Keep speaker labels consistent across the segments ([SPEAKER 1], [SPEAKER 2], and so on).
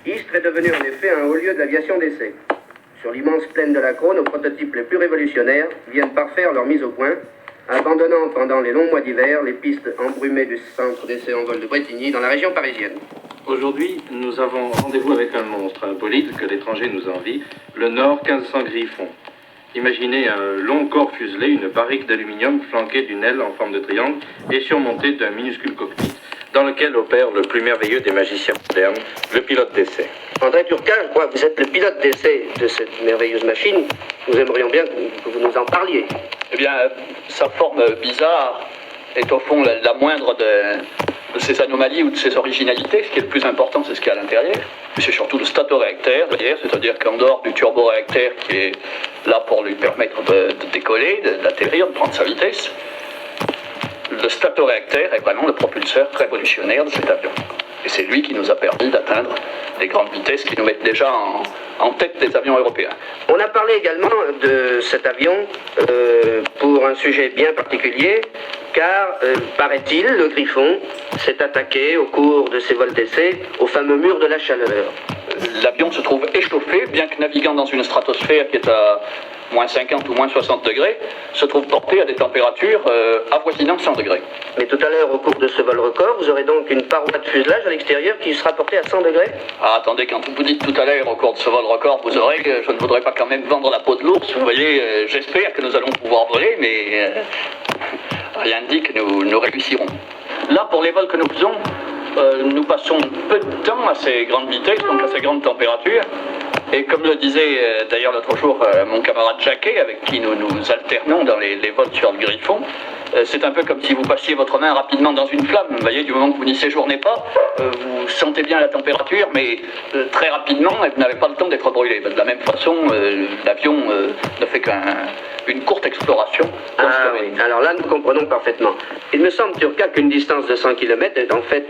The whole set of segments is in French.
[SPEAKER 1] Istres est devenu en effet un haut lieu de l'aviation d'essai. Sur l'immense plaine de la Crau, nos prototypes les plus révolutionnaires viennent parfaire leur mise au point, abandonnant pendant les longs mois d'hiver les pistes embrumées du centre d'essai en vol de Bretigny dans la région parisienne.
[SPEAKER 2] Aujourd'hui, nous avons rendez-vous avec un monstre, un bolide que l'étranger nous envie, le Nord 1500 Griffon. Imaginez un long corps fuselé, une barrique d'aluminium flanquée d'une aile en forme de triangle et surmontée d'un minuscule cockpit, dans lequel opère le plus merveilleux des magiciens modernes, le pilote d'essai.
[SPEAKER 1] André Turca, je crois que vous êtes le pilote d'essai de cette merveilleuse machine. Nous aimerions bien que vous nous en parliez.
[SPEAKER 3] Eh bien, sa forme bizarre est au fond la moindre de ses anomalies ou de ses originalités. Ce qui est le plus important, c'est ce qu'il y a à l'intérieur. Mais c'est surtout le statoréacteur, c'est-à-dire qu'en dehors du turboréacteur qui est là pour lui permettre de décoller, d'atterrir, de prendre sa vitesse, le statoréacteur est vraiment le propulseur révolutionnaire de cet avion. Et c'est lui qui nous a permis d'atteindre des grandes vitesses qui nous mettent déjà en tête des avions européens.
[SPEAKER 1] On a parlé également de cet avion pour un sujet bien particulier, car, paraît-il, le Griffon s'est attaqué au cours de ses vols d'essai au fameux mur de la chaleur.
[SPEAKER 3] L'avion se trouve échauffé, bien que naviguant dans une stratosphère qui est à moins 50 ou moins 60 degrés, se trouve porté à des températures avoisinant 100 degrés.
[SPEAKER 1] Mais tout à l'heure, au cours de ce vol record, vous aurez donc une paroi de fuselage à l'extérieur qui sera portée à 100 degrés?
[SPEAKER 3] Ah, attendez, quand vous dites tout à l'heure, au cours de ce vol record, vous aurez que je ne voudrais pas quand même vendre la peau de l'ours. Vous voyez, j'espère que nous allons pouvoir voler, mais rien ne dit que nous réussirons. Là, pour les vols que nous faisons, nous passons peu de temps à ces grandes vitesses, donc à ces grandes températures. Et comme le disait d'ailleurs l'autre jour mon camarade Jacquet, avec qui nous alternons dans les vols sur le Griffon, c'est un peu comme si vous passiez votre main rapidement dans une flamme. Vous voyez, du moment que vous n'y séjournez pas, vous sentez bien la température, mais très rapidement, vous n'avez pas le temps d'être brûlé. De la même façon, l'avion ne fait qu'une courte exploration.
[SPEAKER 1] Ah oui, alors là, nous comprenons parfaitement. Il me semble, Turca, qu'une distance de 100 km est en fait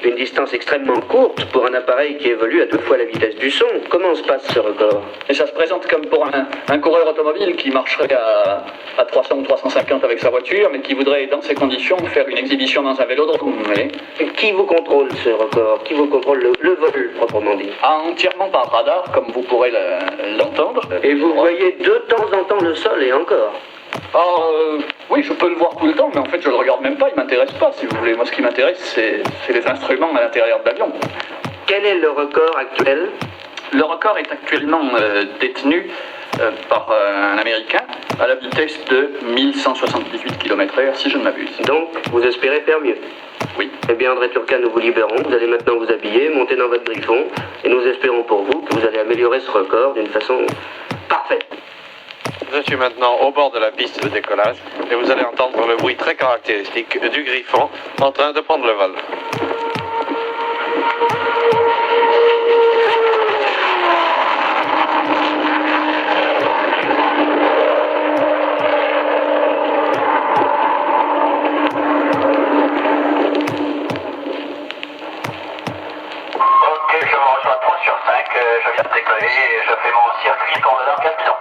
[SPEAKER 1] une distance extrêmement courte pour un appareil qui évolue à 2 fois la vitesse du son. Comment se passe ce record?
[SPEAKER 3] Et ça se présente comme pour un coureur automobile qui marcherait à 300 ou 350 avec sa voiture, mais qui voudrait, dans ces conditions, faire une exhibition dans un vélodrome. Vous voyez.
[SPEAKER 1] Qui vous contrôle ce record? Qui vous contrôle le vol, proprement dit?
[SPEAKER 3] Entièrement par radar, comme vous pourrez l'entendre.
[SPEAKER 1] Et vous voyez de temps en temps le sol, et encore?
[SPEAKER 3] Oui, je peux le voir tout le temps, mais en fait, je le regarde même pas, il m'intéresse pas, si vous voulez. Moi, ce qui m'intéresse, c'est les instruments à l'intérieur de l'avion.
[SPEAKER 1] Quel est le record actuel?
[SPEAKER 3] Le record est actuellement détenu par un Américain à la vitesse de 1178 km/h, si je ne m'abuse.
[SPEAKER 1] Donc, vous espérez faire mieux?
[SPEAKER 3] Oui.
[SPEAKER 1] Eh bien, André Turca, nous vous libérons. Vous allez maintenant vous habiller, monter dans votre Griffon, et nous espérons pour vous que vous allez améliorer ce record d'une façon parfaite.
[SPEAKER 4] Je suis maintenant au bord de la piste de décollage et vous allez entendre le bruit très caractéristique du Griffon en train de prendre le vol.
[SPEAKER 5] Ok, je vous reçois 3 sur 5, je viens de décoller et je fais mon circuit pour le Nord 4000.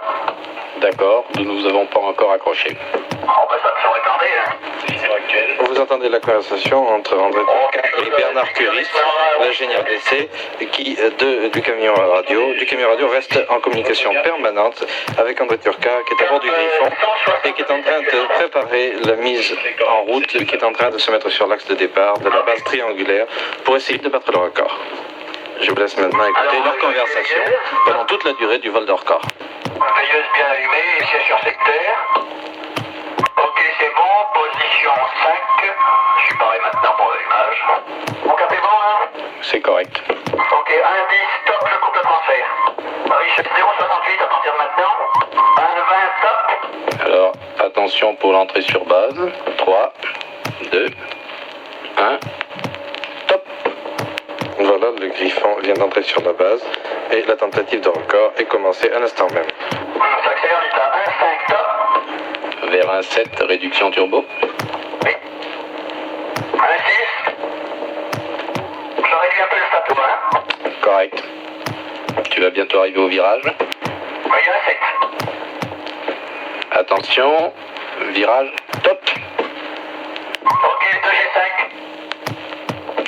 [SPEAKER 4] D'accord, nous ne vous avons pas encore accroché.
[SPEAKER 5] Oh, ben ça me saurait tarder, hein.
[SPEAKER 4] Vous entendez la conversation entre André Turca et Bernard Curis, l'ingénieur d'essai, qui du camion radio reste en communication permanente avec André Turca, qui est à bord du Griffon et qui est en train de préparer la mise en route, qui est en train de se mettre sur l'axe de départ de la base triangulaire pour essayer de battre le record. Je vous laisse maintenant écouter leur conversation pendant toute la durée du vol de record.
[SPEAKER 5] Veilleuse bien allumée, ici sur secteur. Ok, c'est bon, position 5. Je suis paré maintenant pour l'allumage. Mon cap est bon, hein?
[SPEAKER 4] C'est correct.
[SPEAKER 5] Ok, 1-10, stop, je coupe le transfert. Richard 068 à partir de maintenant. 1-20, stop.
[SPEAKER 4] Alors, attention pour l'entrée sur base. 3, 2, 1, top. Voilà, le Griffon vient d'entrer sur la base et la tentative de record est commencée à l'instant même.
[SPEAKER 5] Ça accélère vite à 1-5, stop.
[SPEAKER 4] Vers un 7, réduction turbo.
[SPEAKER 5] Oui. 1-6. Je réduis un peu le stato, hein?
[SPEAKER 4] Correct. Tu vas bientôt arriver au virage.
[SPEAKER 5] Oui, 1-7.
[SPEAKER 4] Attention, virage, top.
[SPEAKER 5] Ok, 2G5.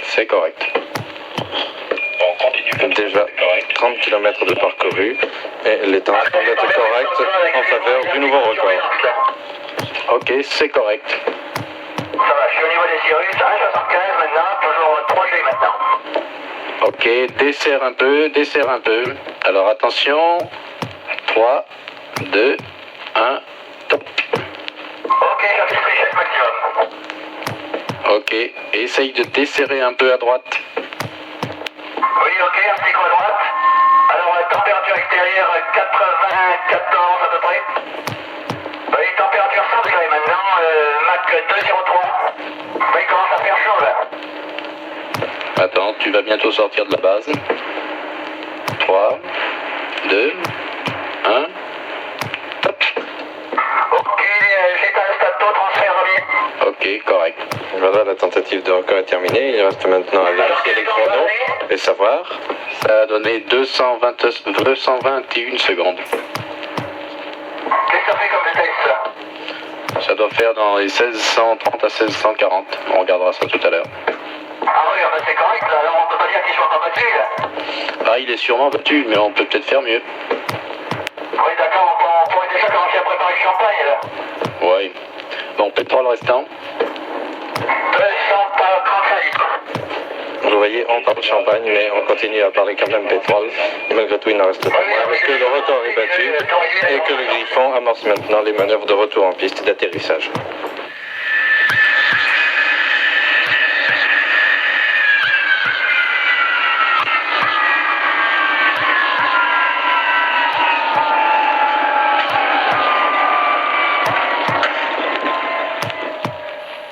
[SPEAKER 4] C'est correct.
[SPEAKER 5] On continue
[SPEAKER 4] déjà 30 km de parcouru et les temps semblent être corrects en faveur du nouveau record. Ok, c'est correct.
[SPEAKER 5] Ça va, je suis au niveau des Cyrus, 1,75 maintenant, toujours 3G maintenant.
[SPEAKER 4] Ok, desserre un peu. Alors attention, 3, 2, 1, top.
[SPEAKER 5] Ok, j'affiche richesse maximum.
[SPEAKER 4] Ok, essaye de desserrer un peu à droite.
[SPEAKER 5] Oui, ok, un petit coup à droite. Alors, température extérieure 94 à peu près. Oui, température 100 degrés maintenant, Mach 203. Oui, il commence à faire chaud là.
[SPEAKER 4] Attends, tu vas bientôt sortir de la base. 3, 2, 1, top.
[SPEAKER 5] Ok, j'éteins le stato, transfert remis.
[SPEAKER 4] Ok, correct. Voilà, la tentative de record est terminée. Il reste maintenant à vérifier les chronos et savoir. Ça a donné 221 secondes.
[SPEAKER 5] Qu'est-ce que ça fait comme vitesse ça?
[SPEAKER 4] Ça doit faire dans les 1630 à 1640. On regardera ça tout à l'heure.
[SPEAKER 5] Ah oui, bah c'est correct là, alors on peut pas dire qu'il soit pas battu là.
[SPEAKER 4] Ah, il est sûrement battu, mais on peut peut-être faire mieux.
[SPEAKER 5] Oui, d'accord, on pourrait déjà commencer à préparer le champagne là.
[SPEAKER 4] Ouais. Bon, pétrole restant.
[SPEAKER 5] 235 litres.
[SPEAKER 4] Vous voyez, on parle champagne, mais on continue à parler quand même pétrole. Et malgré tout, il n'en reste pas moins parce que le record est battu et que le Griffon amorce maintenant les manœuvres de retour en piste d'atterrissage.